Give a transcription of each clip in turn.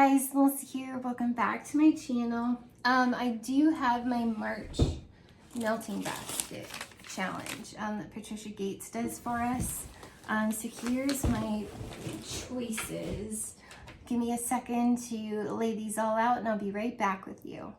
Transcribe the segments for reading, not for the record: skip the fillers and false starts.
guys, Melissa here. Welcome back to my channel. I do have my March melting basket challenge that Patricia Gates does for us. So here's my choices. Give me a second to lay these all out and I'll be right back with you.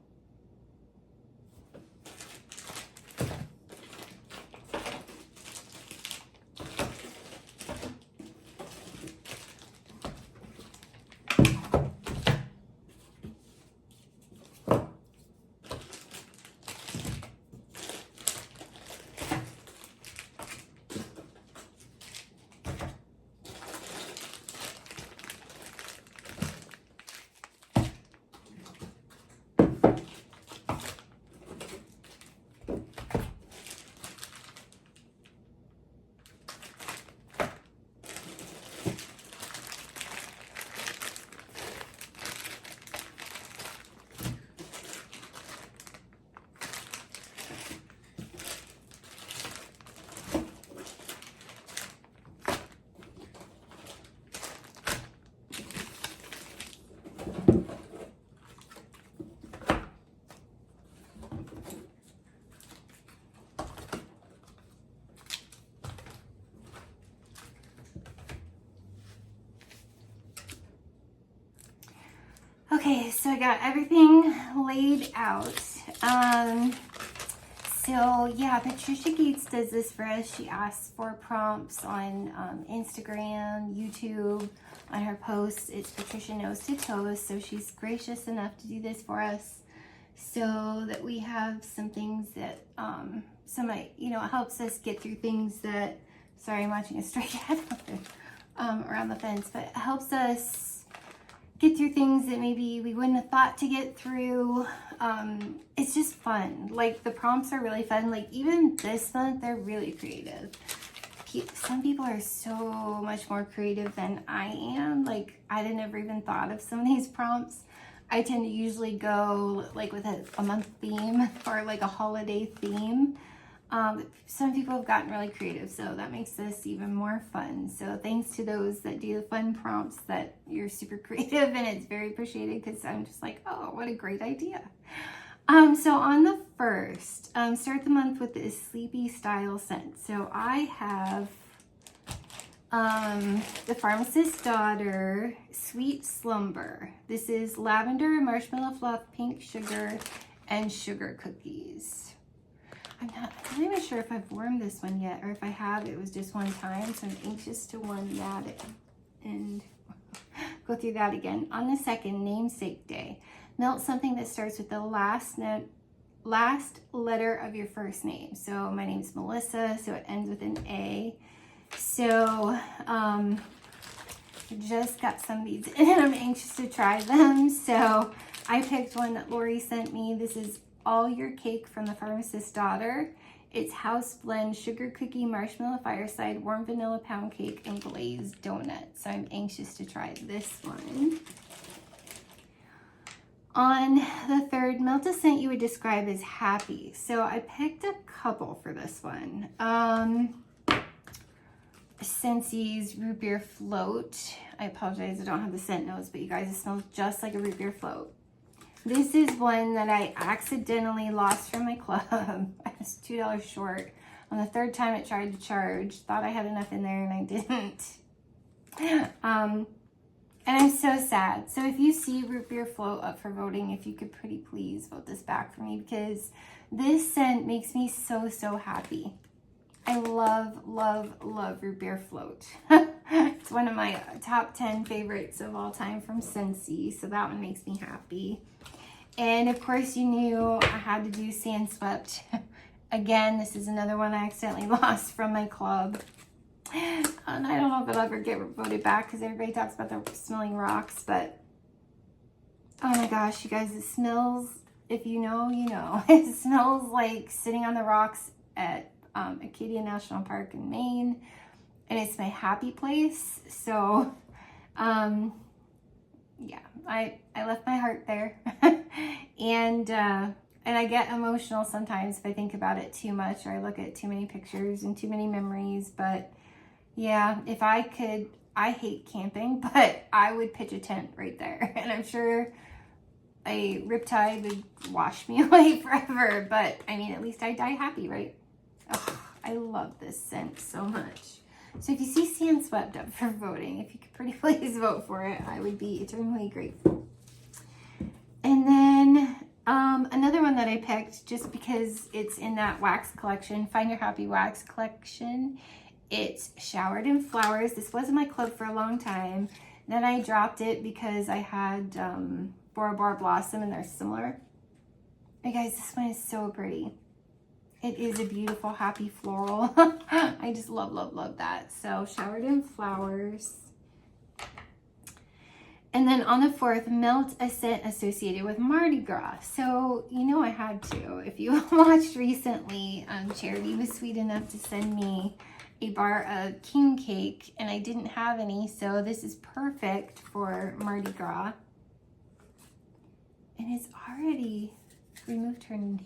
Okay, so I got everything laid out. So yeah, Patricia Gates does this for us. She asks for prompts on Instagram, YouTube, on her posts. It's Patricia Knows to Toast, so she's gracious enough to do this for us so that we have some things that, it helps us get through things that, sorry, I'm watching a stray cat around the fence, but it helps us get through things that maybe we wouldn't have thought to get through. It's just fun. Like, the prompts are really fun. Like, even this month, they're really creative. Some people are so much more creative than I am. Like, I never even thought of some of these prompts. I tend to usually go like with a month theme or like a holiday theme. Some people have gotten really creative, so that makes this even more fun. So thanks to those that do the fun prompts, that you're super creative, and it's very appreciated because I'm just like, oh, what a great idea. So on the first, start the month with this sleepy style scent. So I have the Pharmacist's Daughter Sweet Slumber. This is lavender, marshmallow fluff, pink sugar, and sugar cookies. I'm not even sure if I've warmed this one yet, or if I have, it was just one time, so I'm anxious to warm that and go through that again. On the second, namesake day, melt something that starts with the last letter of your first name. So my name's Melissa, so it ends with an A. So I just got some of these and I'm anxious to try them. So I picked one that Lori sent me. This is All Your Cake from the Pharmacist's Daughter. It's house blend, sugar cookie, marshmallow fireside, warm vanilla pound cake, and glazed donut. So I'm anxious to try this one. On the third, melt a scent you would describe as happy. So I picked a couple for this one. Scentssy's root beer float. I apologize, I don't have the scent notes, but you guys, it smells just like a root beer float. This is one that I accidentally lost from my club. I was $2 short. On the third time it tried to charge, thought I had enough in there and I didn't. And I'm so sad. So if you see root beer float up for voting, if you could pretty please vote this back for me, because this scent makes me so, so happy. I love, love, love root beer float. It's one of my top 10 favorites of all time from Scentsy, so that one makes me happy. And of course, you knew I had to do Sand Swept. Again, this is another one I accidentally lost from my club. And I don't know if it'll ever get voted back because everybody talks about the smelling rocks, but oh my gosh, you guys, it smells, if you know, you know. It smells like sitting on the rocks at Acadia National Park in Maine, and it's my happy place. So yeah, I left my heart there. And I get emotional sometimes if I think about it too much, or I look at too many pictures and too many memories. But yeah, if I could, I hate camping, but I would pitch a tent right there. And I'm sure a riptide would wash me away forever. But I mean, at least I die happy, right? Oh, I love this scent so much. So if you see Sand Swept up for voting, if you could pretty please vote for it, I would be eternally grateful. And then another one that I picked just because it's in that wax collection, Find Your Happy Wax collection. It's Showered in Flowers. This was in my club for a long time. Then I dropped it because I had Bora Bora Blossom and they're similar. But guys, this one is so pretty. It is a beautiful, happy floral. I just love, love, love that. So Showered in Flowers. And then on the 4th, Melt a Scent associated with Mardi Gras. So, you know I had to. If you watched recently, Charity was sweet enough to send me a bar of king cake, and I didn't have any, so this is perfect for Mardi Gras. And it's already removed her name.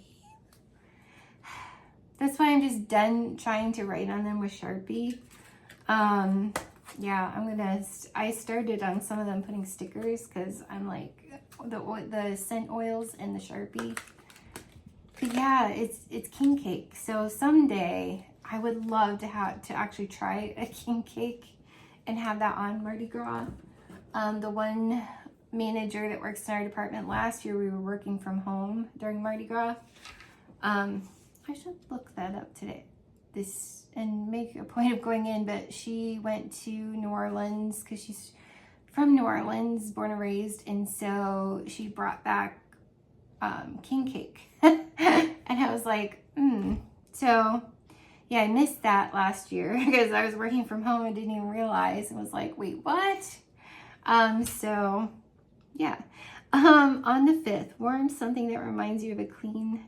That's why I'm just done trying to write on them with Sharpie. Yeah, I started on some of them putting stickers because I'm like, the scent oils and the Sharpie. But yeah, it's king cake. So someday I would love to actually try a king cake and have that on Mardi Gras. The one manager that works in our department, last year we were working from home during Mardi Gras. I should look that up today. And make a point of going in, but she went to New Orleans because she's from New Orleans, born and raised, and so she brought back king cake. And I was like, So yeah, I missed that last year because I was working from home and didn't even realize and was like, wait, what? So yeah. On the 5th, warm something that reminds you of a clean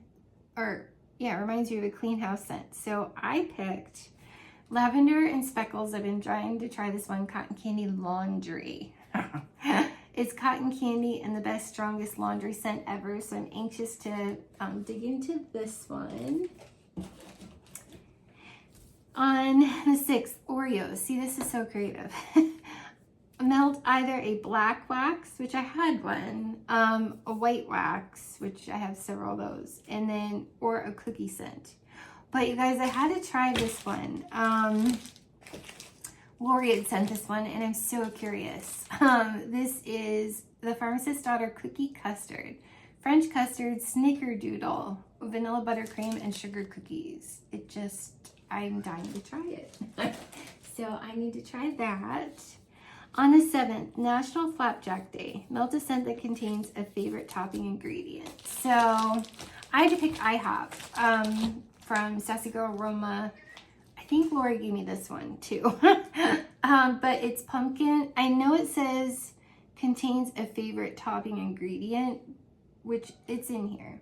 house scent. So I picked Lavender and Speckles. I've been trying to try this one, Cotton Candy Laundry. It's cotton candy and the best, strongest laundry scent ever. So I'm anxious to dig into this one. On the 6th, Oreos. See, this is so creative. Melt either a black wax, which I had one, a white wax, which I have several of those, and then, or a cookie scent. But you guys, I had to try this one. Lori had sent this one, and I'm so curious. This is the Pharmacist's Daughter Cookie Custard. French custard, snickerdoodle, vanilla buttercream, and sugar cookies. I'm dying to try it. So I need to try that. On the 7th, National Flapjack Day. Melt a scent that contains a favorite topping ingredient. So I had to pick IHOP from Sassy Girl Aroma. I think Lori gave me this one too. But it's pumpkin. I know it says contains a favorite topping ingredient, which it's in here.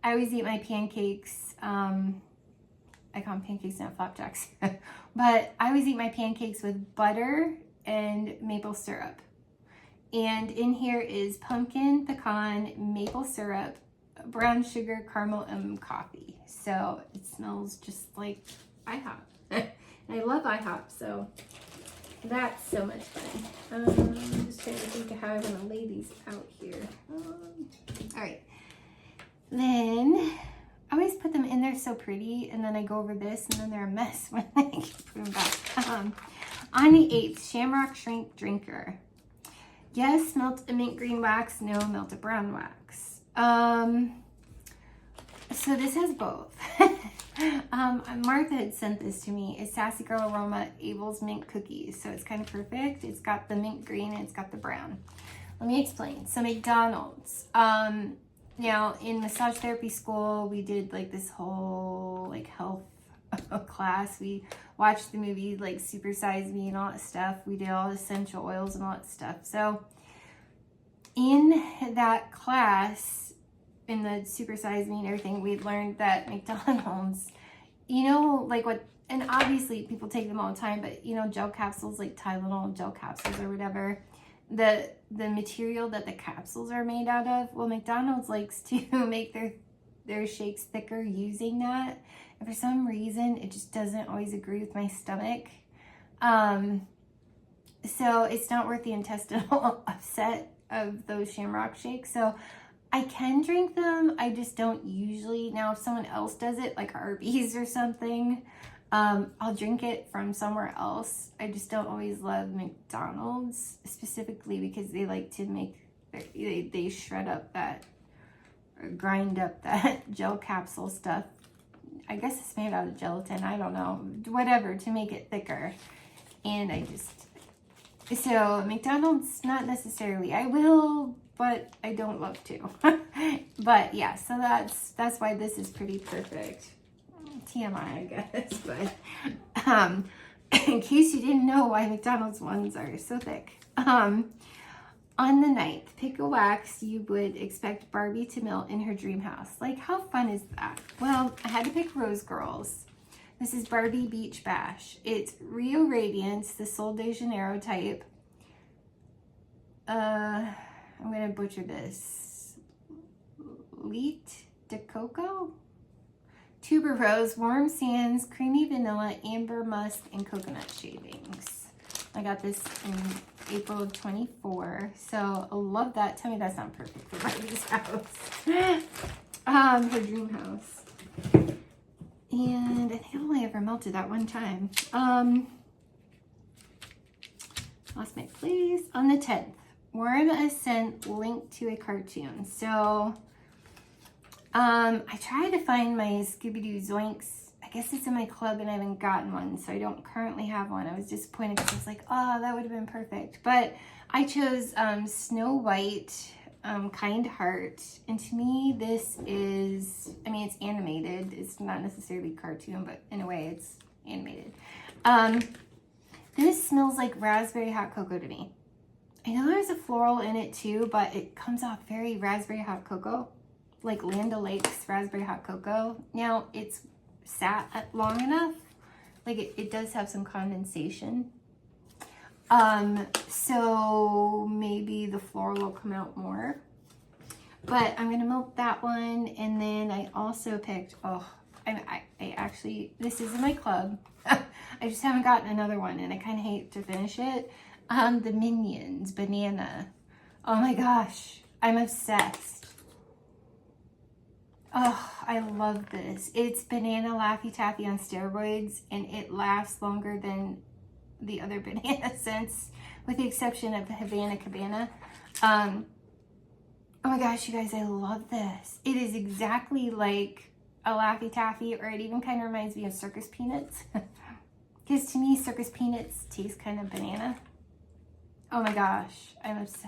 I always eat my pancakes. I call them pancakes, not flapjacks. But I always eat my pancakes with butter and maple syrup. And in here is pumpkin, pecan, maple syrup, brown sugar, caramel, and coffee. So it smells just like IHOP. And I love IHOP, so that's so much fun. I'm just trying to think of how I'm gonna lay these out here. All right. Then I always put them in there so pretty, and then I go over this, and then they're a mess when I put them back. On the 8th, Shamrock Shrink Drinker. Yes, melt a mint green wax. No, melt a brown wax. So this has both. Martha had sent this to me. It's Sassy Girl Aroma Abel's Mint Cookies. So it's kind of perfect. It's got the mint green and it's got the brown. Let me explain. So McDonald's. Now in massage therapy school, we did like this whole like health class. We watched the movie like Super Size Me and all that stuff. We did all the essential oils and all that stuff. So in that class, in the Super Size Me and everything, we learned that McDonald's, you know, like what, and obviously people take them all the time, but you know, gel capsules like Tylenol gel capsules or whatever, the material that the capsules are made out of, well, McDonald's likes to make their shakes thicker using that. And for some reason, it just doesn't always agree with my stomach. So it's not worth the intestinal upset of those Shamrock shakes. So I can drink them. I just don't usually. Now, if someone else does it, like Arby's or something, I'll drink it from somewhere else. I just don't always love McDonald's, specifically because they like to make, they shred up that, or grind up that gel capsule stuff. I guess it's made out of gelatin. I don't know. Whatever, to make it thicker. And I just, so McDonald's, not necessarily. I will, but I don't love to. But yeah, so that's why this is pretty perfect. TMI, I guess. But in case you didn't know why McDonald's ones are so thick. On the 9th, pick a wax you would expect Barbie to melt in her dream house. Like, how fun is that? Well, I had to pick Rose Girls. This is Barbie Beach Bash. It's Rio Radiance, the Sol de Janeiro type. I'm going to butcher this. Leet de Coco? Tuberose, warm sands, creamy vanilla, amber musk, and coconut shavings. I got this in April of 24, so I love that. Tell me that's not perfect for Barbie's house. Her dream house. And I think I've only ever melted that one time. Lost my place. On the 10th, Worm Ascent linked to a cartoon. So I tried to find my Scooby-Doo Zoinks. I guess it's in my club and I haven't gotten one, so I don't currently have one. I was disappointed because I was like, oh, that would have been perfect. But I chose Snow White, Kind Heart. And to me, this is, I mean, it's animated. It's not necessarily cartoon, but in a way it's animated. This smells like raspberry hot cocoa to me. I know there's a floral in it too, but it comes off very raspberry hot cocoa, like Land O'Lakes raspberry hot cocoa. Now, it's sat long enough, like it does have some condensation, so maybe the floral will come out more, but I'm gonna melt that one. And then I also picked, I actually, this is in my club. I just haven't gotten another one and I kind of hate to finish it. The Minions banana. Oh my gosh, I'm obsessed. Oh, I love this. It's banana Laffy Taffy on steroids, and it lasts longer than the other banana scents, with the exception of the Havana Cabana. Oh my gosh, you guys, I love this. It is exactly like a Laffy Taffy, or it even kind of reminds me of Circus Peanuts. Because to me, Circus Peanuts taste kind of banana. Oh my gosh, I'm obsessed.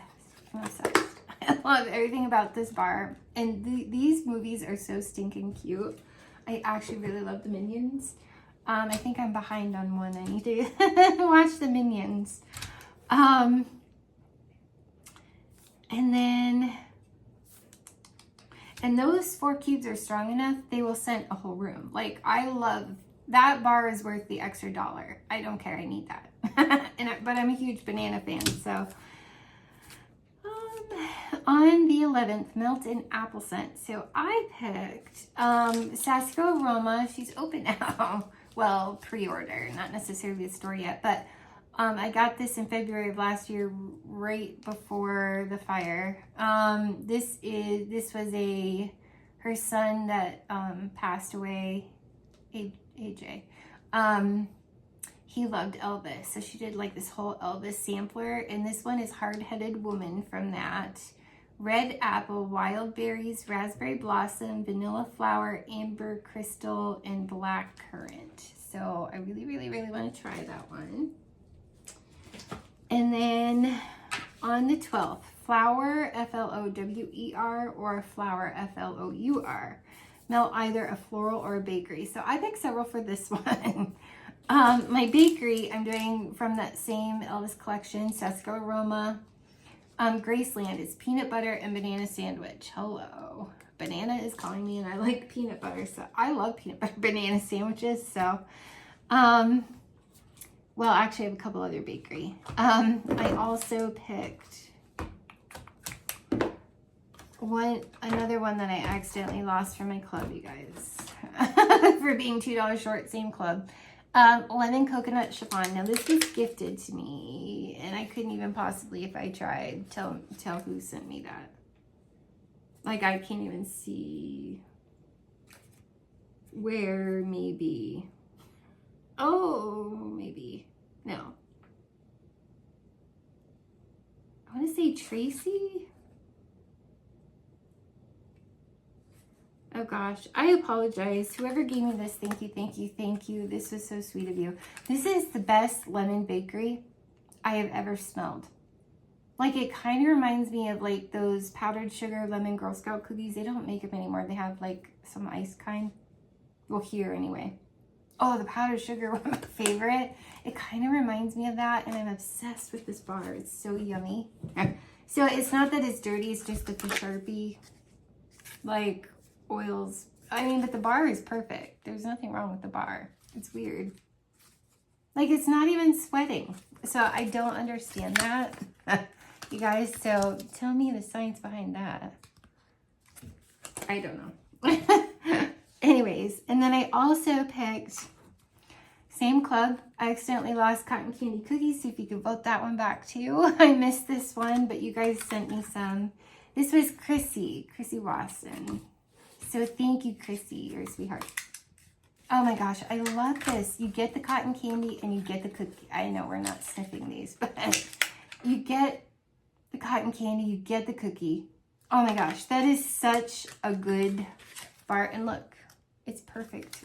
I'm obsessed. I love everything about this bar. And these movies are so stinking cute. I actually really love the Minions. I think I'm behind on one. I need to watch the Minions. And those 4 cubes are strong enough, they will scent a whole room. Like, I love, that bar is worth the extra $1. I don't care, I need that. But I'm a huge banana fan, so. On the 11th, melt in apple scent. So I picked Sassico Aroma. She's open now. Well, pre-order, not necessarily the store yet, but I got this in February of last year, right before the fire. This was her son that passed away, AJ. He loved Elvis, so she did like this whole Elvis sampler, and this one is Hard-Headed Woman from that. Red apple, wild berries, raspberry blossom, vanilla flower, amber crystal, and black currant. So I really, really, really want to try that one. And then on the 12th, flower, Flower, or flower, Flour. Melt either a floral or a bakery. So I picked several for this one. My bakery, I'm doing from that same Elvis collection, Sassico Aroma. Graceland is peanut butter and banana sandwich. Hello. Banana is calling me and I like peanut butter. So I love peanut butter banana sandwiches. So, well, actually I have a couple other bakery. I also picked another one that I accidentally lost from my club, you guys. For being $2 short, same club. Lemon coconut chiffon. Now this was gifted to me, and I couldn't even possibly, if I tried, tell who sent me that. Like, I can't even see where. Maybe. Oh, maybe. No. I want to say Tracy. Oh gosh, I apologize. Whoever gave me this, thank you, thank you, thank you. This was so sweet of you. This is the best lemon bakery I have ever smelled. Like, it kind of reminds me of like those powdered sugar lemon Girl Scout cookies. They don't make them anymore. They have like some ice kind. Well, here anyway. Oh, the powdered sugar one, my favorite. It kind of reminds me of that, and I'm obsessed with this bar. It's so yummy. So it's not that it's dirty, it's just that the Sharpie, like, oils. I mean, but the bar is perfect. There's nothing wrong with the bar. It's weird. Like, it's not even sweating. So I don't understand that. You guys, so tell me the science behind that. I don't know. Anyways, and then I also picked same club. I accidentally lost cotton candy cookies, so if you could vote that one back too. I missed this one, but you guys sent me some. This was Chrissy Watson. So thank you, Chrissy. You're a sweetheart. Oh my gosh, I love this. You get the cotton candy and you get the cookie. I know we're not sniffing these, but you get the cotton candy, you get the cookie. Oh my gosh, that is such a good bar. And look, it's perfect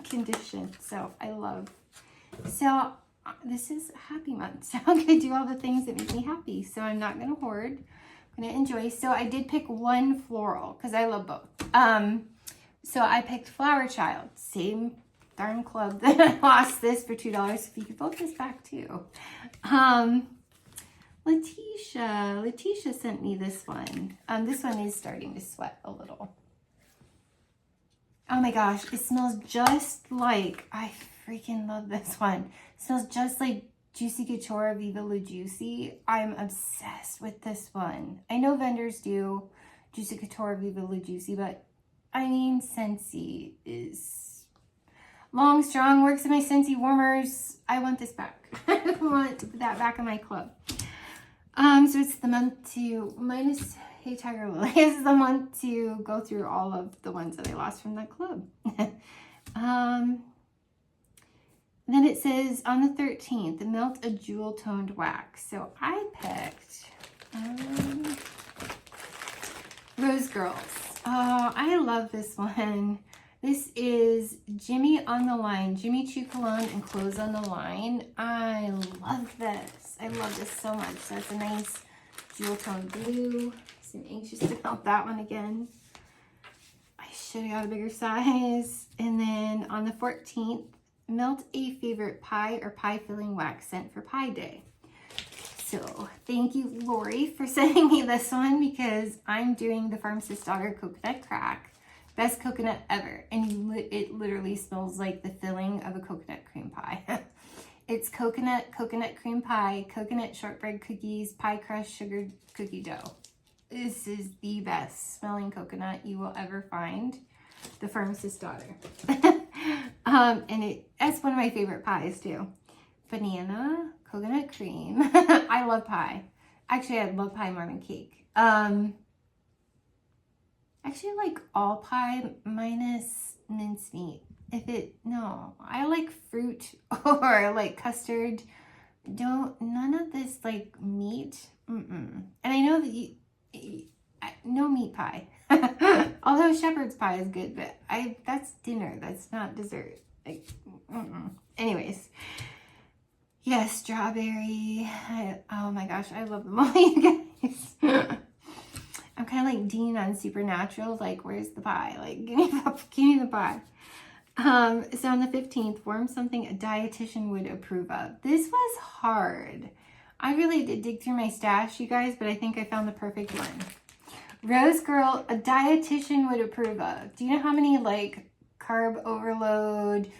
condition. So I love. So this is a happy month. So I'm going to do all the things that make me happy. So I'm not going to hoard. I'm going to enjoy. So I did pick one floral because I love both. So I picked Flower Child. Same darn club that I lost this for $2. If you could vote this back too. Letitia sent me this one. This one is starting to sweat a little. Oh my gosh, it smells just like, I freaking love this one. It smells just like Juicy Couture Viva La Juicy. I'm obsessed with this one. I know vendors do Juicy Couture Viva La Juicy, but I mean, Scentsy is long, strong, works in my Scentsy warmers. I want this back. I want that back in my club. So it's the month to minus, hey Tiger Lily, this is the month to go through all of the ones that I lost from that club. Then it says on the 13th, melt a jewel toned wax. So I picked Rose Girls. Oh, I love this one. This is Jimmy on the Line, Jimmy Choo Cologne and Clothes on the Line. I love this. I love this so much. So it's a nice jewel tone blue. So I'm anxious to melt that one again. I should have got a bigger size. And then on the 14th, melt a favorite pie or pie filling wax scent for Pie Day. So thank you, Lori, for sending me this one because I'm doing the Pharmacist's Daughter Coconut Crack. Best coconut ever. And it literally smells like the filling of a coconut cream pie. It's coconut cream pie, coconut shortbread cookies, pie crust, sugar cookie dough. This is the best smelling coconut you will ever find. The Pharmacist's Daughter. And that's one of my favorite pies too. Banana, coconut cream. I love pie. Actually, I love pie more than cake. Actually, I like all pie minus mincemeat. No, I like fruit or like custard. None of this like meat. And I know that no meat pie. Although shepherd's pie is good, but that's dinner. That's not dessert. Like, anyways. Yes, strawberry. Oh my gosh, I love them all, you guys. I'm kind of like Dean on Supernatural. Like, where's the pie? Like, give me the pie. So on the 15th, form something a dietitian would approve of. This was hard. I really did dig through my stash, you guys, but I think I found the perfect one. Rose Girl, a dietitian would approve of. Do you know how many, like, carb overload?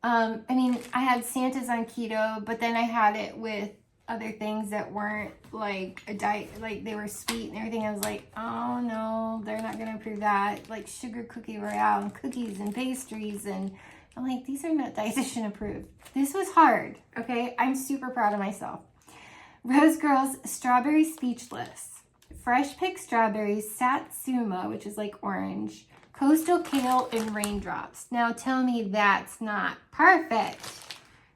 I mean, I had Santa's on keto, but then I had it with other things that weren't like a diet, like they were sweet and everything. I was like, oh no, they're not going to approve that. Like sugar cookie royale and cookies and pastries and I'm like, these are not dietitian approved. This was hard, okay? I'm super proud of myself. Rose Girls Strawberry Speechless. Fresh picked strawberries, Satsuma, which is like orange, coastal kale, and raindrops. Now tell me that's not perfect.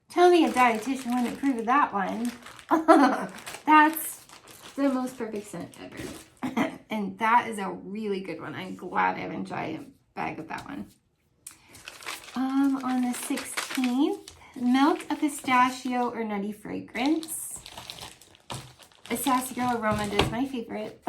Tell me a dietitian wouldn't approve of that one. That's the most perfect scent ever. And that is a really good one. I'm glad I have a giant bag of that one. On the 16th, melt a pistachio or nutty fragrance. Pistachio Aroma is my favorite.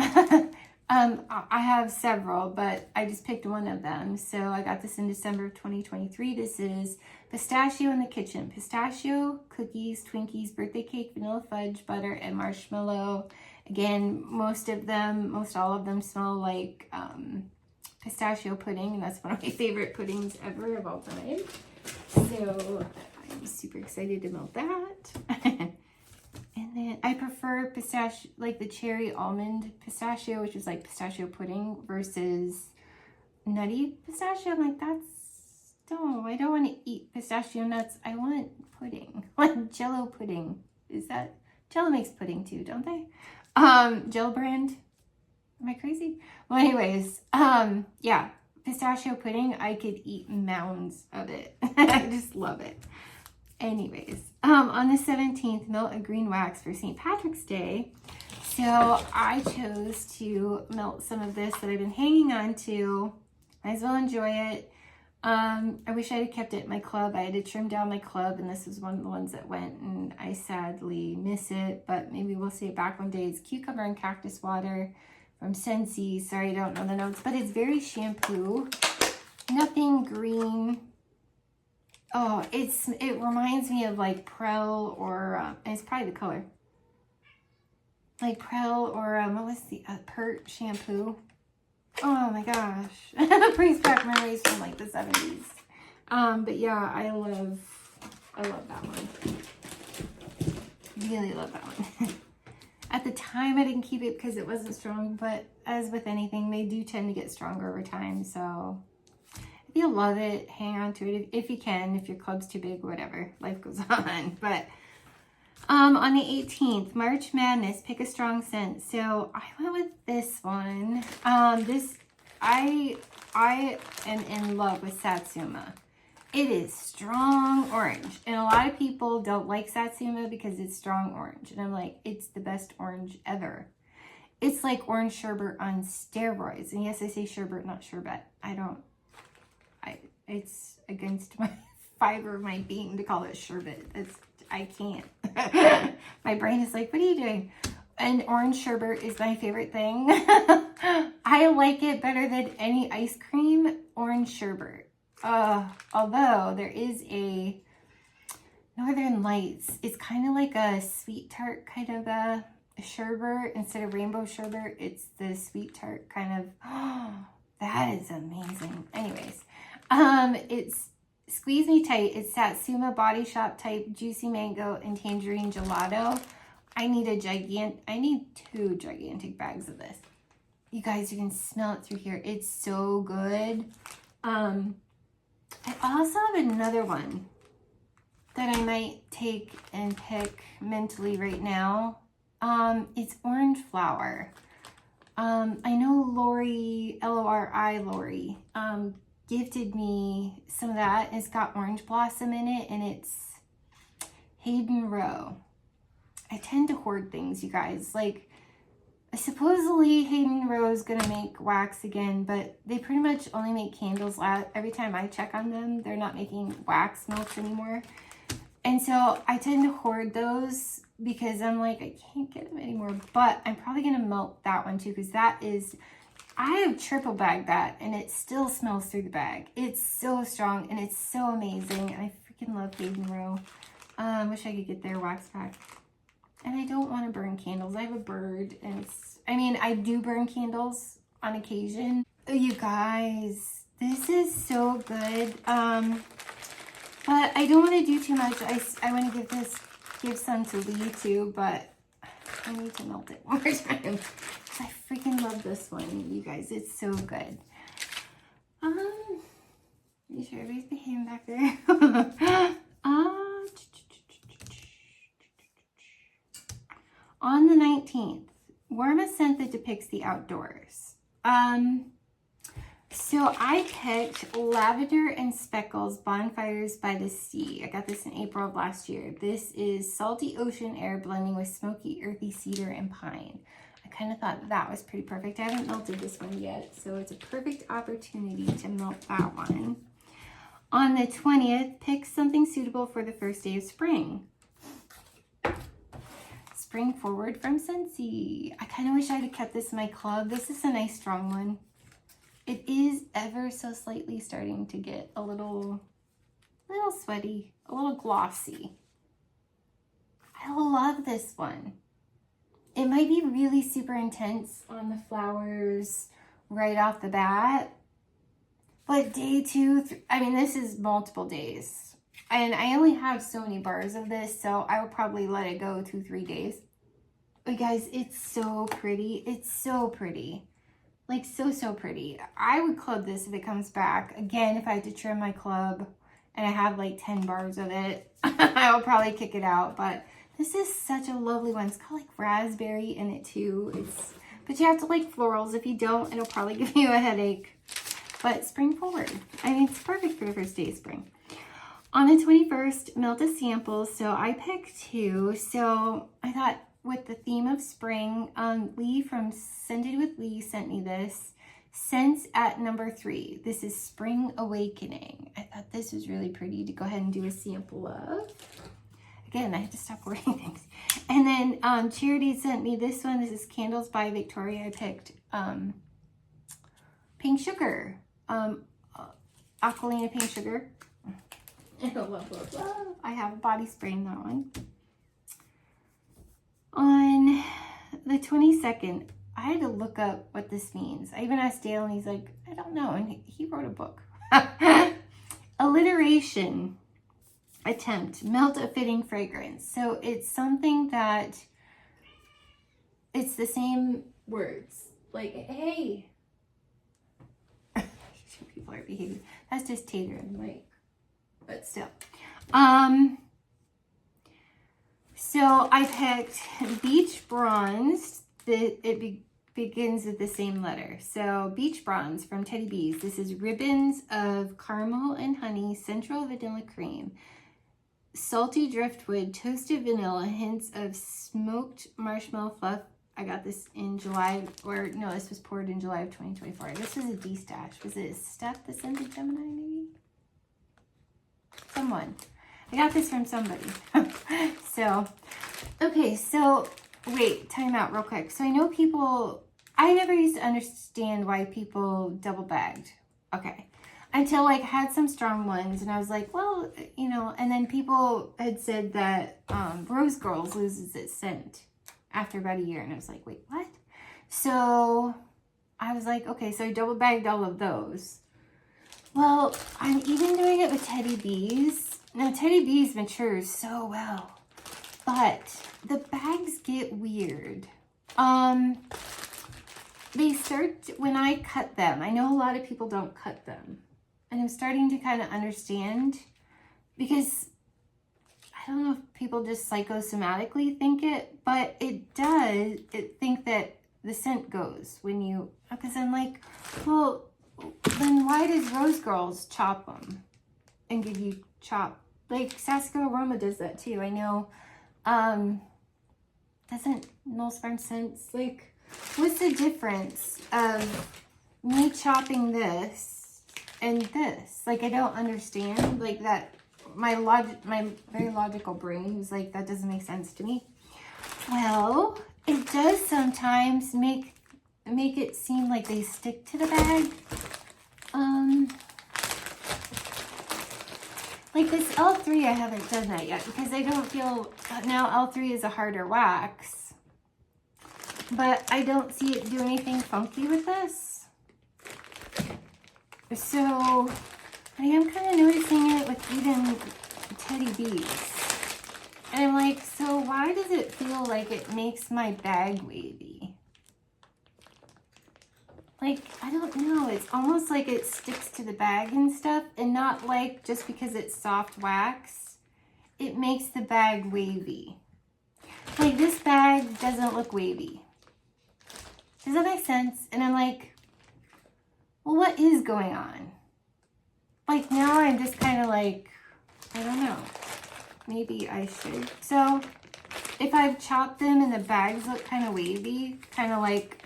I have several, but I just picked one of them. So I got this in December of 2023. This is Pistachio in the Kitchen. Pistachio, cookies, Twinkies, birthday cake, vanilla fudge, butter, and marshmallow. Again, most all of them smell like pistachio pudding, and that's one of my favorite puddings ever of all time. So I'm super excited to melt that. And then I prefer pistachio, like the cherry almond pistachio, which is like pistachio pudding, versus nutty pistachio. I'm like, I don't want to eat pistachio nuts. I want pudding, like Jello pudding. Jello makes pudding too, don't they? Jello brand. Am I crazy? Well, anyways, yeah, pistachio pudding. I could eat mounds of it. I just love it. Anyways, on the 17th, melt a green wax for St. Patrick's Day. So I chose to melt some of this that I've been hanging on to. Might as well enjoy it. I wish I had kept it in my club. I had to trim down my club, and this was one of the ones that went, and I sadly miss it, but maybe we'll see it back one day. It's cucumber and cactus water from Scentsy. Sorry, I don't know the notes, but it's very shampoo. Nothing green. Oh, it reminds me of like Prel or, and it's probably the color. Like Prel or, what was the, Pert shampoo. Oh my gosh. Brings back memories from like the 70s. But yeah, I love that one. Really love that one. At the time, I didn't keep it because it wasn't strong, but as with anything, they do tend to get stronger over time, so if you love it, hang on to it if you can. If your club's too big, whatever. Life goes on. But on the 18th, March Madness, pick a strong scent. So I went with this one. I am in love with Satsuma. It is strong orange. And a lot of people don't like Satsuma because it's strong orange. And I'm like, it's the best orange ever. It's like orange sherbet on steroids. And yes, I say sherbet, not sherbet. It's against my fiber of my being to call it sherbet. I can't. My brain is like, what are you doing? And orange sherbet is my favorite thing. I like it better than any ice cream, orange sherbet. Although there is a Northern Lights. It's kind of like a sweet tart kind of a sherbet. Instead of rainbow sherbet, it's the sweet tart kind of. Oh, that is amazing. Anyways. It's Squeeze Me Tight. It's Satsuma Body Shop type juicy mango and tangerine gelato. I need 2 gigantic bags of this. You guys, you can smell it through here. It's so good. I also have another one that I might take and pick mentally right now. It's orange flower. I know Lori, Lori, Lori, gifted me some of that. It's got orange blossom in it, and it's Hayden Rowe. I tend to hoard things, you guys. Like, supposedly Hayden Rowe is gonna make wax again, but they pretty much only make candles. Every time I check on them, they're not making wax melts anymore. And so I tend to hoard those because I'm like, I can't get them anymore. But I'm probably gonna melt that one too, because that is, I have triple bagged that, and it still smells through the bag. It's so strong, and it's so amazing, and I freaking love Hayden Rowe. Wish I could get their wax pack. And I don't want to burn candles. I have a bird, and I do burn candles on occasion. Oh, you guys, this is so good. But I don't want to do too much. I want to give some to Lee too, but I need to melt it one more time. I freaking love this one, you guys. It's so good. Make sure everybody's behaving back there. On the 19th, warm a scent that depicts the outdoors. So I picked Lavender and Speckles Bonfires by the Sea. I got this in April of last year. This is salty ocean air blending with smoky, earthy cedar and pine. I kind of thought that was pretty perfect. I haven't melted this one yet, so it's a perfect opportunity to melt that one. On the 20th, pick something suitable for the first day of spring. Spring Forward from Scentsy. I kind of wish I had kept this in my club. This is a nice strong one. It is ever so slightly starting to get a little sweaty, a little glossy. I love this one. It might be really super intense on the flowers right off the bat, but day 2, I mean, this is multiple days. And I only have so many bars of this, so I will probably let it go 2-3 days. But guys, it's so pretty. It's so pretty. Like, so pretty. I would club this if it comes back. Again, if I had to trim my club and I have like 10 bars of it, I will probably kick it out. But this is such a lovely one. It's got like raspberry in it too. But you have to like florals. If you don't, it'll probably give you a headache. But Spring Forward. I mean, it's perfect for the first day of spring. On the 21st, melt a sample. So I picked 2. So I thought with the theme of spring, Lee from Scented with Lee sent me this. Scents at number 3. This is Spring Awakening. I thought this was really pretty to go ahead and do a sample of. Again, I had to stop ordering things. And then Charity sent me this one. This is Candles by Victoria. I picked Pink Sugar. Aqualina Pink Sugar. Love. I have a body spray in that one. On the 22nd, I had to look up what this means. I even asked Dale and he's like, I don't know. And he wrote a book. Alliteration attempt, melt a fitting fragrance. So it's something that it's the same words. Like, hey. People are behaving. That's just Tater and Mike. But still. So I picked Beach Bronze. It begins with the same letter. So Beach Bronze from Teddy Bees. This is ribbons of caramel and honey, central vanilla cream, salty driftwood, toasted vanilla, hints of smoked marshmallow fluff. I got this in July, or no, this was poured in July of 2024. This is a D-stash. Was it Steph, the Scented Gemini, maybe? Someone. I got this from somebody. So, okay, so wait, time out real quick. So I know people, I never used to understand why people double bagged. Okay. Until like I had some strong ones and I was like, well, you know, and then people had said that Rose Girls loses its scent after about a year. And I was like, wait, what? So I was like, okay, so I double bagged all of those. Well, I'm even doing it with Teddy Bees. Now, Teddy Bees matures so well, but the bags get weird. They start, when I cut them, I know a lot of people don't cut them, and I'm starting to kind of understand, because I don't know if people just psychosomatically think it, but it does, think that the scent goes when you, because I'm like, well, then why does Rose Girls chop them and give you chop? Like Sassico Aroma does that too. I know. Doesn't Knowles Farm Scents, like, what's the difference of me chopping this and this? Like, I don't understand. Like that, my very logical brain is like, that doesn't make sense to me. Well, it does sometimes make it seem like they stick to the bag. Like this L3, I haven't done that yet because I don't feel, now L3 is a harder wax, but I don't see it do anything funky with this. So I am kind of noticing it with even Teddy Bees. And I'm like, so why does it feel like it makes my bag wavy? like, I don't know. It's almost like it sticks to the bag and stuff, and not like just because it's soft wax, it makes the bag wavy. Like, this bag doesn't look wavy. Does that make sense? And I'm like, well, what is going on? Like, now I'm just kind of like, I don't know. Maybe I should. So, if I've chopped them and the bags look kind of wavy, kind of like,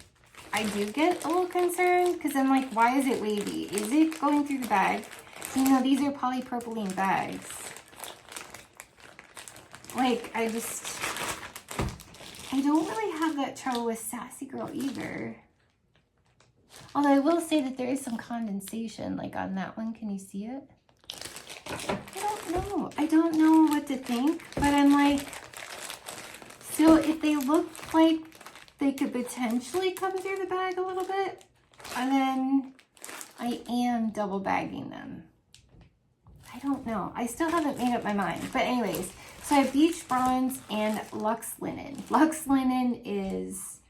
I do get a little concerned, because I'm like, why is it wavy? Is it going through the bag? You know, these are polypropylene bags. Like, I don't really have that trouble with Sassy Girl either. Although I will say that there is some condensation, like on that one. Can you see it? I don't know. I don't know what to think, but I'm like, so if they look like they could potentially come through the bag a little bit, and then I am double bagging them. I don't know. I still haven't made up my mind. But anyways, so I have Beach Bronze and Luxe Linen. Luxe Linen is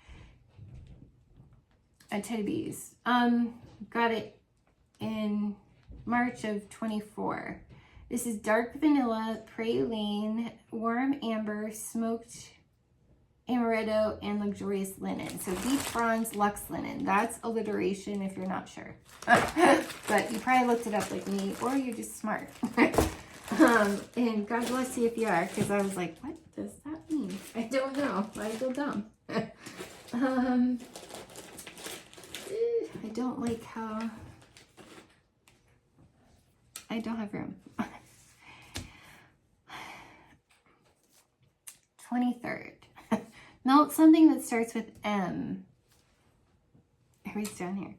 a Teddy Bees. Got it in March of 24. This is dark vanilla, praline, warm amber, smoked amaretto, and luxurious linen. So Beach Bronze, Luxe Linen. That's alliteration if you're not sure. But you probably looked it up like me, or you're just smart. And God bless you if you are, because I was like, what does that mean? I don't know. I feel dumb. I don't like how I don't have room. 23rd. Melt something that starts with M. It's down here.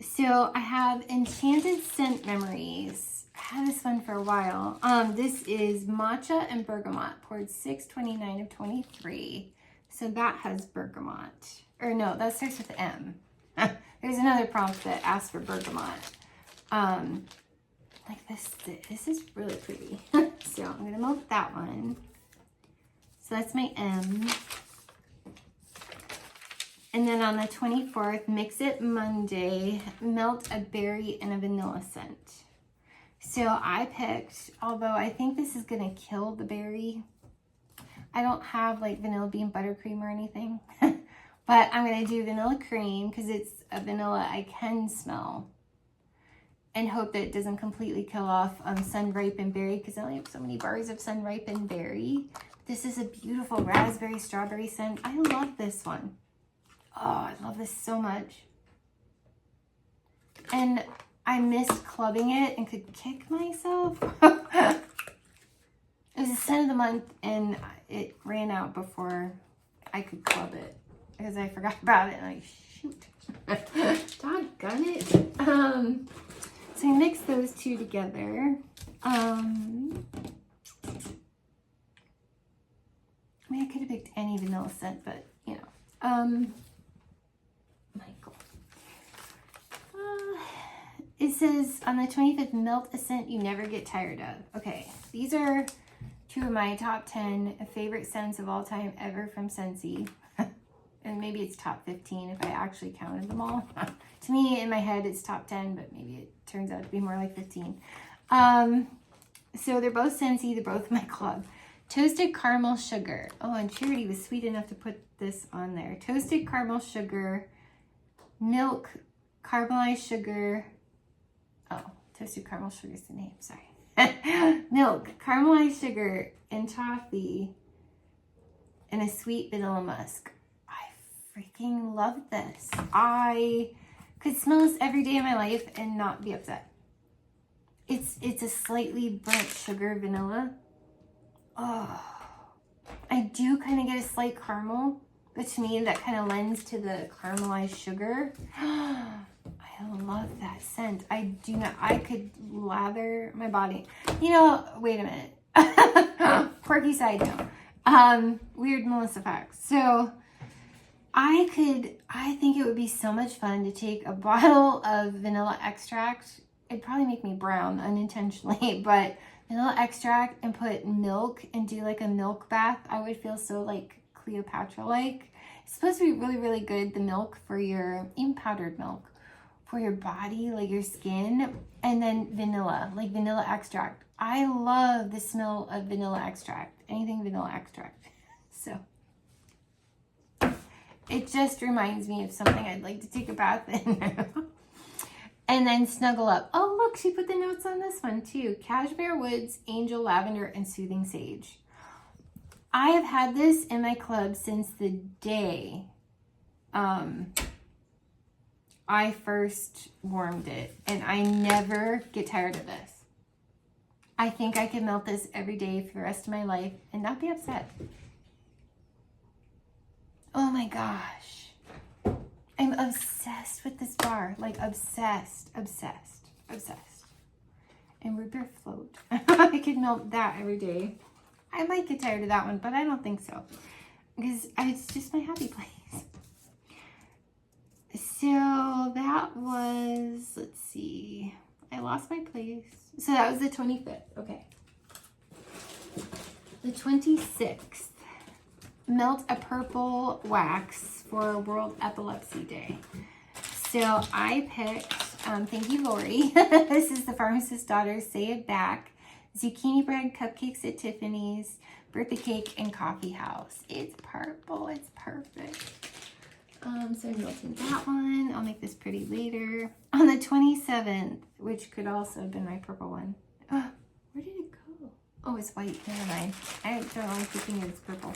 So I have Enchanted Scent Memories. I had this one for a while. This is matcha and bergamot, poured 6/29 of 23. So that has bergamot. Or no, that starts with M. There's another prompt that asks for bergamot. Like this is really pretty. So I'm gonna melt that one. So that's my M. And then on the 24th, Mix It Monday, melt a berry and a vanilla scent. So I picked, although I think this is gonna kill the berry. I don't have like vanilla bean buttercream or anything, but I'm gonna do vanilla cream because it's a vanilla I can smell, and hope that it doesn't completely kill off sun ripened berry, because I only have so many bars of sun ripened berry. This is a beautiful raspberry strawberry scent. I love this one. Oh, I love this so much. And I missed clubbing it and could kick myself. It was a scent of the month and it ran out before I could club it because I forgot about it and I shoot. Doggone it. So I mixed those two together. I mean, I could have picked any vanilla scent, but you know. Michael. It says on the 25th, melt a scent you never get tired of. Okay, these are two of my top 10 favorite scents of all time ever from Scentsy. And maybe it's top 15 if I actually counted them all. To me, in my head, it's top 10, but maybe it turns out to be more like 15. So they're both Scentsy, they're both my club. Toasted caramel sugar. Oh, and Charity was sweet enough to put this on there. Toasted caramel sugar, milk, caramelized sugar. Oh, toasted caramel sugar is the name, sorry. Milk, caramelized sugar, and toffee, and a sweet vanilla musk. I freaking love this. I could smell this every day of my life and not be upset. It's a slightly burnt sugar vanilla. Oh, I do kind of get a slight caramel, but to me that kind of lends to the caramelized sugar. I love that scent. I could lather my body. You know, wait a minute. Quirky side note. Weird Melissa facts. So I think it would be so much fun to take a bottle of vanilla extract. It'd probably make me brown unintentionally, but vanilla extract and put milk and do like a milk bath. I would feel so like Cleopatra-like. It's supposed to be really, really good, the milk for your, even powdered milk, for your body, like your skin. And then vanilla, like vanilla extract. I love the smell of vanilla extract, anything vanilla extract. So it just reminds me of something I'd like to take a bath in. And then snuggle up. Oh, look, she put the notes on this one too. Cashmere woods, angel lavender, and soothing sage. I have had this in my club since the day I first warmed it, and I never get tired of this. I think I could melt this every day for the rest of my life and not be upset. Oh my gosh. I'm obsessed with this bar. Like obsessed, obsessed, obsessed. And root beer float. I could melt that every day. I might get tired of that one, but I don't think so. Because it's just my happy place. So that was, let's see. I lost my place. So that was the 25th. Okay. The 26th. Melt a purple wax for World Epilepsy Day. So I picked, thank you, Lori. This is the Pharmacist's Daughter Say It Back. Zucchini bread, cupcakes at Tiffany's, birthday cake, and coffee house. It's purple. It's perfect. So I'm melting that one. I'll make this pretty later. On the 27th, which could also have been my purple one. Oh, where did it go? Oh, it's white. Never mind. I don't like thinking it's purple.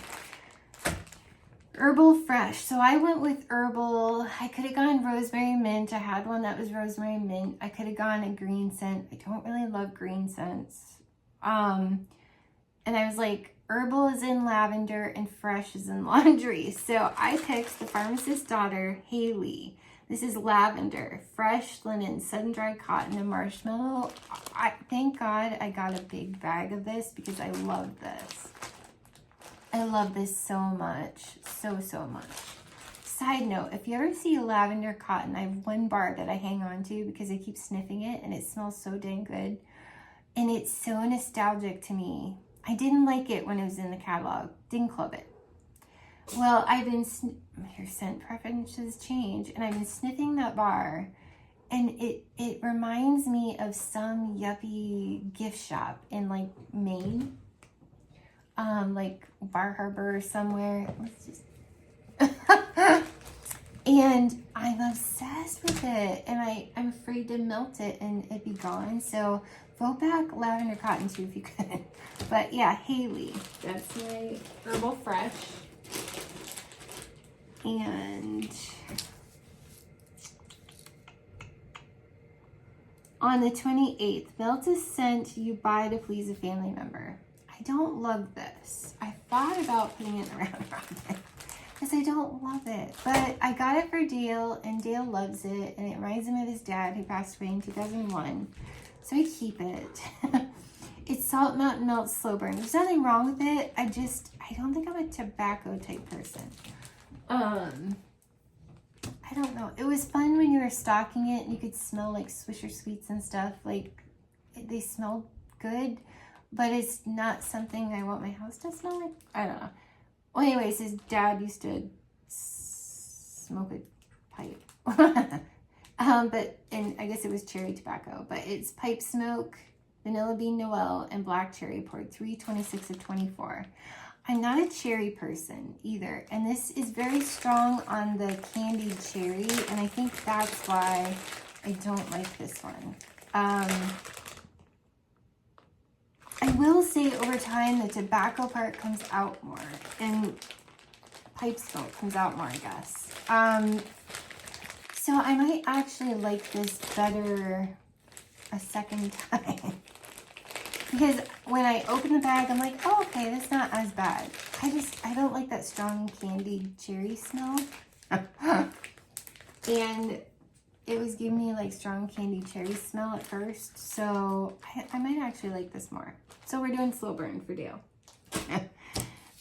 Herbal Fresh. So I went with herbal. I could have gone rosemary mint. I had one that was rosemary mint. I could have gone a green scent. I don't really love green scents. And I was like, herbal is in lavender and fresh is in laundry. So I picked the Pharmacist's Daughter, Haley. This is lavender, fresh linen, sun-dried cotton, and marshmallow. Thank God I got a big bag of this because I love this. I love this so much. So, so much. Side note, if you ever see lavender cotton, I have one bar that I hang on to because I keep sniffing it and it smells so dang good. And it's so nostalgic to me. I didn't like it when it was in the catalog. Didn't club it. Well, I've been, your scent preferences change, and I've been sniffing that bar, and it reminds me of some yuppie gift shop in like Maine, like Bar Harbor or somewhere. Let's just and I'm obsessed with it, and I'm afraid to melt it and it be gone. So vote back lavender cotton too if you could. But yeah, Haley, that's my Herbal Fresh. And on the 28th, melt a scent you buy to please a family member. I don't love this. I thought about putting it around Robin because I don't love it. But I got it for Dale, and Dale loves it, and it reminds him of his dad who passed away in 2001. So I keep it. It's Salt Mountain Melt Slow Burn. There's nothing wrong with it. I don't think I'm a tobacco type person. I don't know. It was fun when you were stocking it and you could smell like Swisher Sweets and stuff. Like, they smelled good, but it's not something I want my house to smell like. I don't know. Well, anyways, his dad used to smoke a pipe. And I guess it was cherry tobacco, but it's pipe smoke, vanilla bean Noel, and black cherry poured 326 of 24. I'm not a cherry person either, and this is very strong on the candied cherry, and I think that's why I don't like this one. I will say over time the tobacco part comes out more, and pipe smoke comes out more, I guess. So I might actually like this better a second time. Because when I open the bag, I'm like, oh, okay, that's not as bad. I don't like that strong candied cherry smell. And it was giving me like strong candied cherry smell at first. So I might actually like this more. So we're doing slow burn for Dale.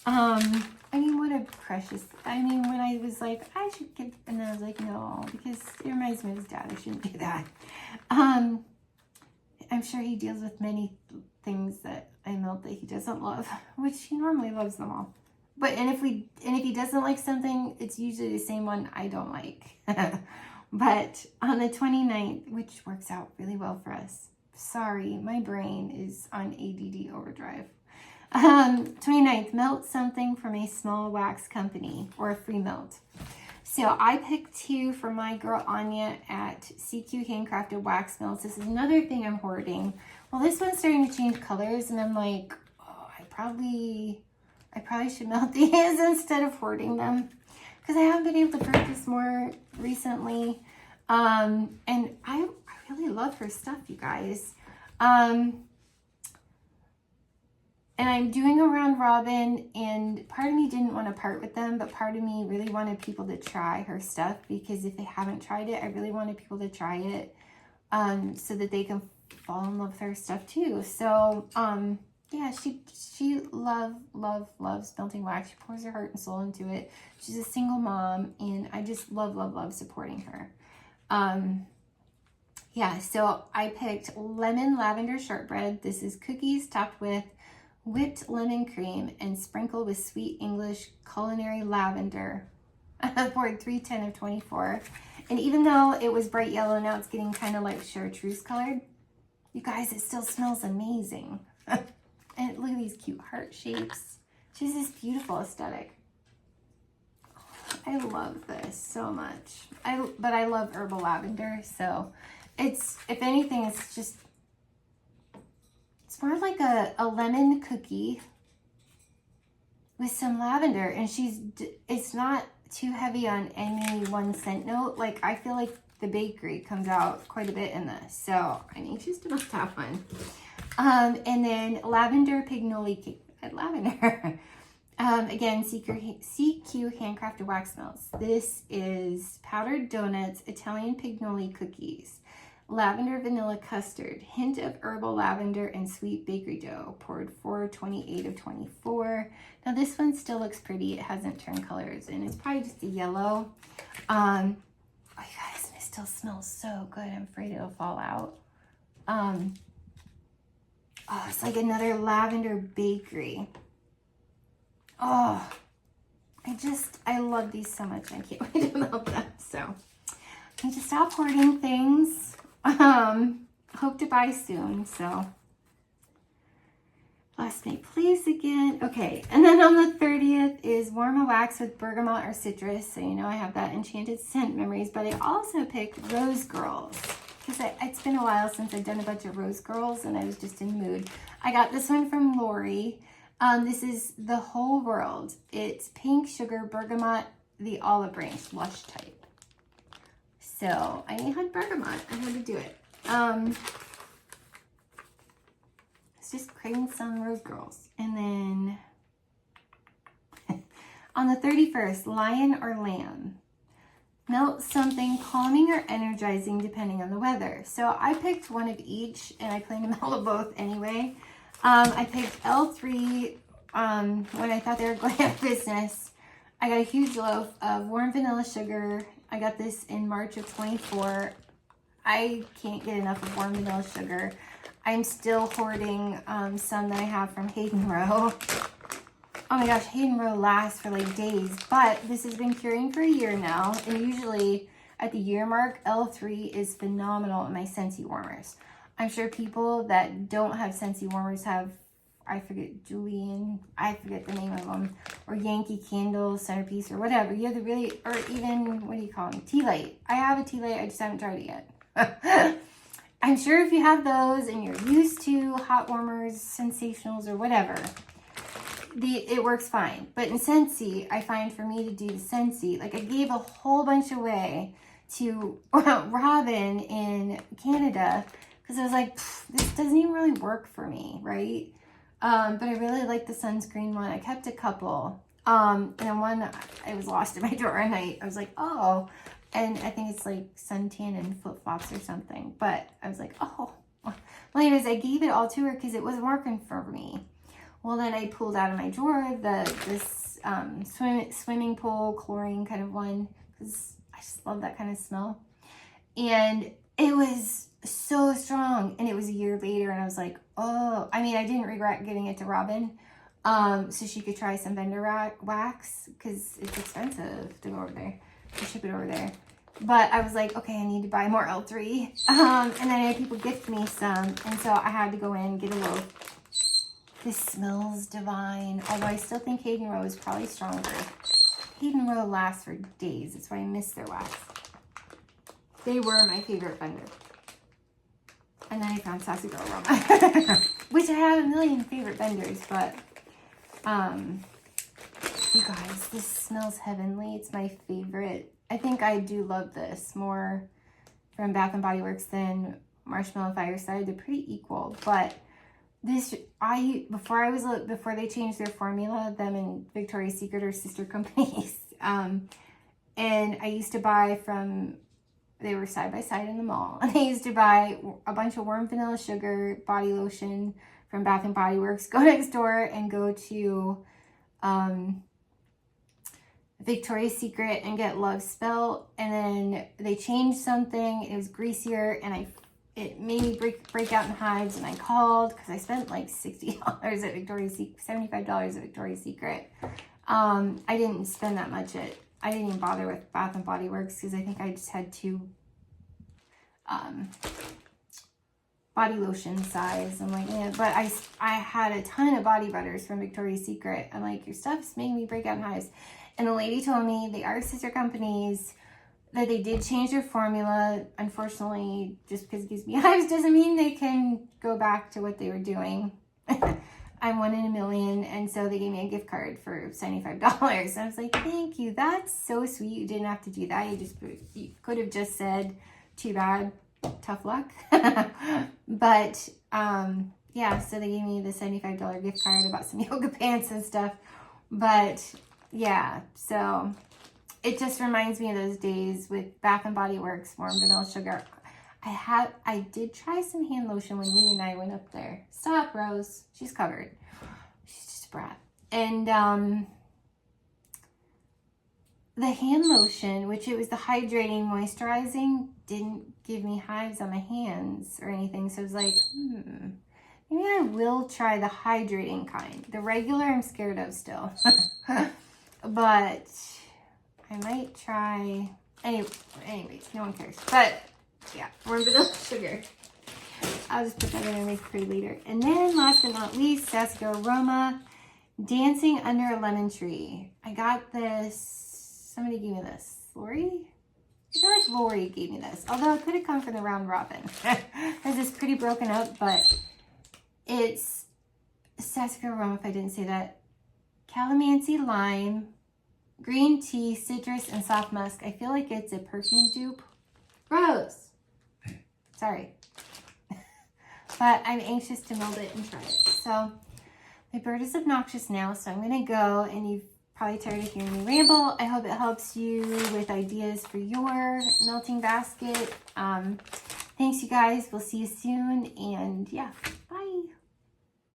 I mean, what a precious, when I was like, I should give, and then I was like, no, because it reminds me of his dad. I shouldn't do that. I'm sure he deals with many things that I melt that he doesn't love, which he normally loves them all. and if he doesn't like something, it's usually the same one I don't like. But on the 29th, which works out really well for us. Sorry, my brain is on ADD overdrive. 29th, melt something from a small wax company or a free melt. So I picked 2 for my girl Anya at CQ Handcrafted Wax Melts. This is another thing I'm hoarding. Well, this one's starting to change colors, and I'm like, oh, I probably should melt these instead of hoarding them, because I haven't been able to purchase more recently. And I really love her stuff, you guys. And I'm doing a round robin, and part of me didn't want to part with them, but part of me really wanted people to try her stuff, because if they haven't tried it, I really wanted people to try it, so that they can fall in love with her stuff too. So, yeah, she loves melting wax. She pours her heart and soul into it. She's a single mom, and I just love supporting her. Yeah, so I picked lemon lavender shortbread. This is cookies topped with whipped lemon cream and sprinkled with sweet English culinary lavender. I poured 310 of 24. And even though it was bright yellow, now it's getting kind of like chartreuse colored. You guys, it still smells amazing. And look at these cute heart shapes. She's this beautiful aesthetic. I love this so much. But I love herbal lavender, so it's, if anything, it's more like a lemon cookie with some lavender, and it's not too heavy on any one scent note. Like, I feel like the bakery comes out quite a bit in this, so I'm anxious to make that one. And then lavender pignoli cake. Lavender. Again, CQ Handcrafted Wax Melts. This is powdered donuts, Italian pignoli cookies, lavender vanilla custard, hint of herbal lavender, and sweet bakery dough. Poured 428 of 24. Now this one still looks pretty. It hasn't turned colors, and it's probably just a yellow. Oh, you guys, it still smells so good. I'm afraid it'll fall out. Oh, it's like another lavender bakery. Oh, I love these so much. I can't wait to melt them. So I need to stop hoarding things. Hope to buy soon. So lost my place again. Okay, and then on the 30th is warm wax with bergamot or citrus. So you know I have that enchanted scent memories. But I also picked Rose Girls, because it's been a while since I've done a bunch of Rose Girls, and I was just in the mood. I got this one from Lori. This is the whole world. It's pink sugar bergamot, the olive branch, lush type. So I had bergamot. I had to do it. It's just craving some Rose Girls. And then on the 31st, lion or lamb. Melt something calming or energizing depending on the weather. So I picked one of each, and I plan to melt both anyway. I picked L3 when I thought they were going out of business. I got a huge loaf of warm vanilla sugar. I got this in March of 24. I can't get enough of warm vanilla sugar. I'm still hoarding some that I have from Hayden Row. Oh my gosh, Hayden Row lasts for like days, but this has been curing for a year now, and usually at the year mark, L3 is phenomenal in my Scentsy warmers. I'm sure people that don't have Scentsy warmers have, I forget, Julian, I forget the name of them, or Yankee Candle, Centerpiece, or whatever. You have the really, or even, what do you call them? Tea Light. I have a Tea Light, I just haven't tried it yet. I'm sure if you have those and you're used to hot warmers, sensationals, or whatever, it works fine. But in Scentsy, I find for me to do the Scentsy, like I gave a whole bunch away to Robin in Canada, because I was like, this doesn't even really work for me, right? But I really like the sunscreen one. I kept a couple. And then one, I was lost in my drawer, and I was like, oh. And I think it's like suntan and flip-flops or something. But I was like, oh. Well, anyways, I gave it all to her because it wasn't working for me. Well, then I pulled out of my drawer this swimming pool chlorine kind of one, because I just love that kind of smell. And it was so strong, and it was a year later, and I was like, oh, I mean, I didn't regret giving it to Robin, so she could try some vendor wax, because it's expensive to go over there, to ship it over there. But I was like, okay, I need to buy more L3. And then I had people gift me some, and so I had to go in and get a loaf. This smells divine, although I still think Hayden Row is probably stronger. Hayden Row lasts for days. That's why I miss their wax. They were my favorite vendor. And then I found Sassy Girl Aroma, which I have a million favorite vendors, but you guys, this smells heavenly. It's my favorite. I think I do love this more from Bath and Body Works than Marshmallow and Fireside. They're pretty equal, but this, before they changed their formula, them and Victoria's Secret are sister companies. And I used to buy from, they were side by side in the mall. And I used to buy a bunch of warm vanilla sugar body lotion from Bath and Body Works, go next door and go to Victoria's Secret and get Love Spell. And then they changed something. It was greasier, and it made me break out in hives, and I called because I spent like $60 at Victoria's Secret, $75 at Victoria's Secret. I didn't spend that much I didn't even bother with Bath and Body Works because I think I just had 2 body lotion size. I'm like, yeah, but I had a ton of body butters from Victoria's Secret. I'm like, your stuff's making me break out in hives. And the lady told me they are sister companies, that they did change their formula. Unfortunately, just because it gives me hives doesn't mean they can go back to what they were doing. I'm 1 in a million, and so they gave me a gift card for $75. And I was like, thank you. That's so sweet. You didn't have to do that. You could have just said, too bad, tough luck. But yeah, so they gave me the $75 gift card. I bought some yoga pants and stuff. But yeah, so it just reminds me of those days with Bath and Body Works, warm vanilla sugar. I did try some hand lotion when Lee and I went up there. Stop, Rose. She's covered. She's just a brat. And the hand lotion, which it was the hydrating, moisturizing, didn't give me hives on my hands or anything. So I was like, maybe I will try the hydrating kind. The regular I'm scared of still. But I might try. Anyways, no one cares. But yeah, warm vanilla sugar. I'll just put that in and make pretty later. And then last but not least, Sassy Girl Aroma, Dancing Under a Lemon Tree. I got this, somebody gave me this. Lori? I feel like Lori gave me this. Although it could have come from the Round Robin. Because it's pretty broken up, but it's Sassy Girl Aroma, if I didn't say that. Calamansi, lime, green tea, citrus, and soft musk. I feel like it's a perfume dupe. Rose! Sorry. But I'm anxious to meld it and try it. So my bird is obnoxious now, so I'm going to go, and you've probably tired of hearing me ramble. I hope it helps you with ideas for your melting basket. Thanks, you guys. We'll see you soon, and yeah.